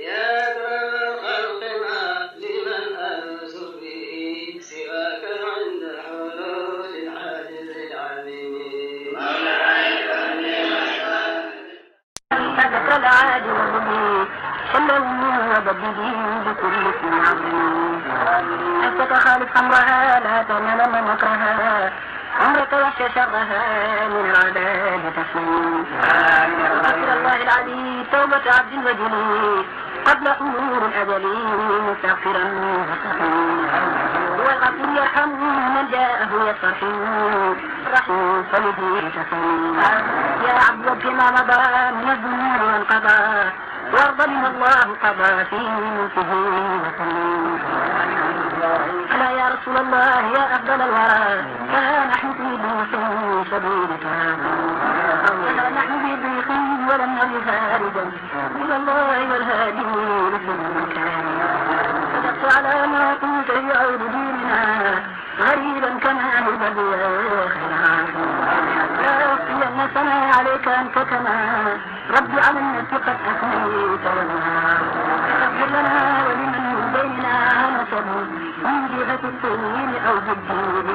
يا أكرم الخلق ما لمن أنس به سواك عند حلول الحاجز العليم مولاي فذكر العادل به سلموا وبدله بكل اسم عظيم أنت تخالف أمرها لا تنال من مكرها عمرك وحش شرها من العذاب تسليم أغفر الله العلي توبة عبد وجلي قبل أمور الأجل مستغفرا وتقيم هو الغفور يرحم من جاءه يسترحم الرحيم فلذي تسليم يا عبد وجه ما مضى من الذنوب وانقضى وارض بما الله قضى في ملكه وسلم ألا يا رسول الله يا أفضل الورى فها نحن في ضيق شديد فها نحن في ضيق ولم نجد خارجا إلى الله والهادي لكل مكان صدقت على ما قلت يعود ديننا غريبا كما يبدو خيرا لا أخفي أن سمع عليك أنت كما ربي على الناس قد أثنيت لنا اغفر لنا ولمن بيننا نسب من جهة السنين أو بالدين